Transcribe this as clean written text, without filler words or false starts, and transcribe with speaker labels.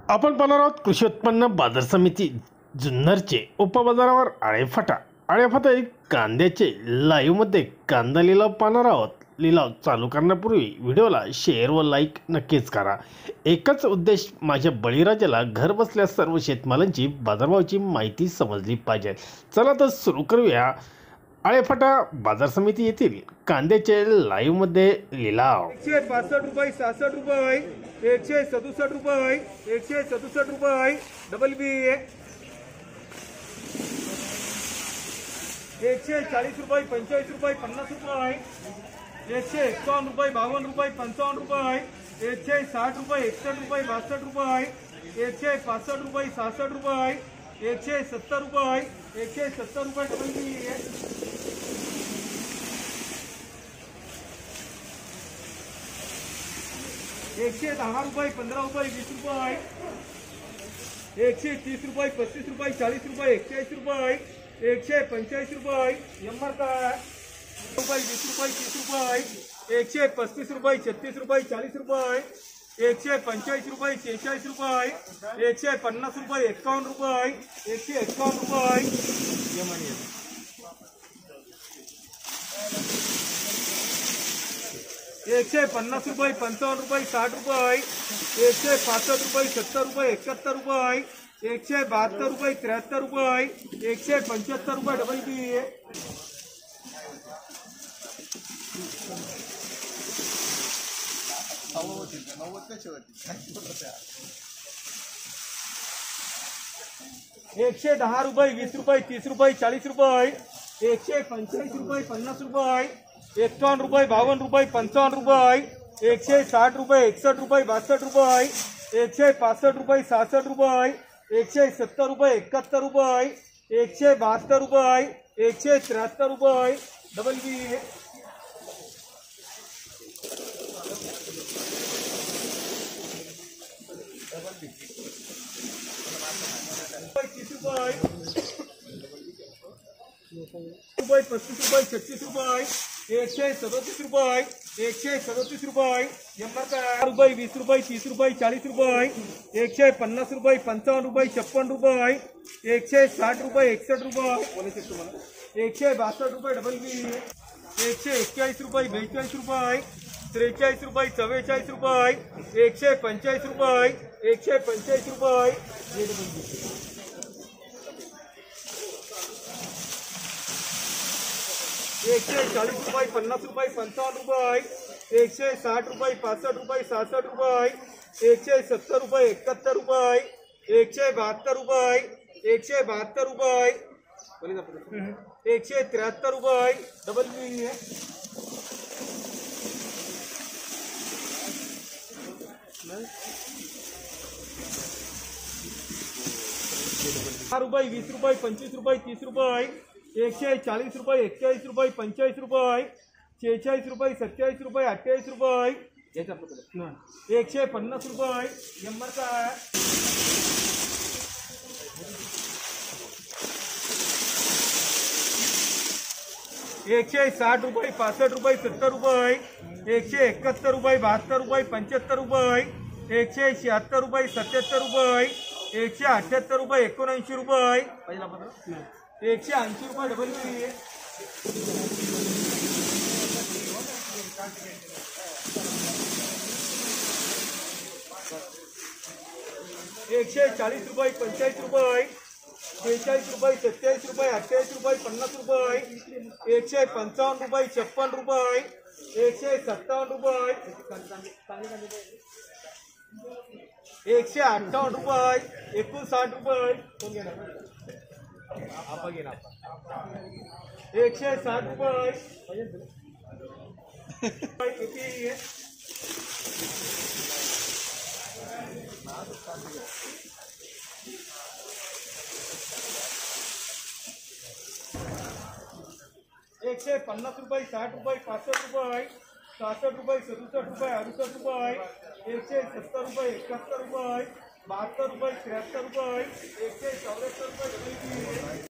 Speaker 1: आपण पाहणार आहोत कृषी उत्पन्न बाजार समिती जुन्नरचे उपबाजारावर आळेफाटा कांद्याचे लाईव्हमध्ये कांदा लिलाव पाहणार आहोत। लिलाव चालू करण्यापूर्वी व्हिडिओला शेअर व लाईक नक्कीच करा। एकच उद्देश, माझ्या बळीराजाला घर बसल्या सर्व शेतमालांची बाजारभावाची माहिती समजली पाहिजे। चला तर सुरू करूया। आळेफाटा बाजार समिती येथील कांद्याचे लाईव्हमध्ये लिलाव
Speaker 2: 165 रुपये, 66 रुपये, 167 रुपये, 167 रुपये, डबल बी 140 रुपये, 45 रुपये, 50 रुपये, 151 रुपये, 52 रुपये, 55 रुपये, 160 रुपये, 61 रुपये, 62 रुपये, 165 रुपये, 66 रुपये, 170 रुपये, 170 रुपये, डबल बी 110 रुपये, 15 रुपये, 20 रुपये, 130 रुपये, 35 रुपये, 40 रुपये, 41 रुपये, 145 रुपये, रुपये, 20 रुपये, 30 रुपये, 135 रुपये, 36 रुपये, 40 रुपये, 145 रुपये, 46 रुपये, 150 रुपये, 51 रुपये, 151 रुपये, 150 रुपये, 55 रुपये, 60 रुपये, 165 रुपये, 70 रुपये, 71 रुपये, 172 रुपये, 73 रुपये, 175 रुपये, डबल बी 110 रुपये, 20 रुपये, 30 रुपये, 40 रुपये, 145 रुपये, 50 रुपये, 51 रुपये, 52 रुपये, 55 रुपये, 160 रुपये, 61 रुपये, 62 रुपये, 165 रुपये, 66 रुपये, 170 रुपये, 71 रुपये, 172 रुपये, 173 रुपये, डबल बी 30 रुपये, 35 रुपये, 36 रुपये, 137 रुपये, 137 रुपये, रुपये, 20 रुपये, 30 रुपये, 40 रुपये, 150 रुपये, 55 रुपये, 56 रुपये, 160 रुपये, 61 रुपये, 162 रुपये, डबल बी 141 रुपये, 42 रुपये, 43 रुपये, 44 रुपये, 145 रुपये, 145 रुपये, 140 रुपये, 50 रुपये, 55 रुपये, 160 रुपये, 65 रुपये, 66 रुपये, 170 रुपये, 71 रुपये, 172 रुपये, 172 रुपये, 173 रुपये, डबल बी 10 रुपये, 20 रुपये, 25 रुपये, 30 रुपये, 140 रुपये, 41 रुपये, 45 रुपये, 46 रुपये, 47 रुपये, 28 रुपये, 150 रुपये, 160 रुपये, 65 रुपये, 70 रुपये, 171 रुपये, 72 रुपये, 75 रुपये, 176 रुपये, 77 रुपये, 178 रुपये, 79 रुपये, 180 रुपये, डबल बी 140 रुपये, 45 रुपये, 46 रुपये, 27 रुपये, 28 रुपये, 50 रुपये, 155 रुपये, 56 रुपये, 157 रुपये, 158 रुपये, 59 रुपये, 160 रुपये, 150 रुपये, 60 रुपये, 65 रुपये, 66 रुपये, 67 रुपये, 68 रुपये, 170 रुपये, 71 रुपये, 72 रुपये, 73 रुपये, 174 रुपये,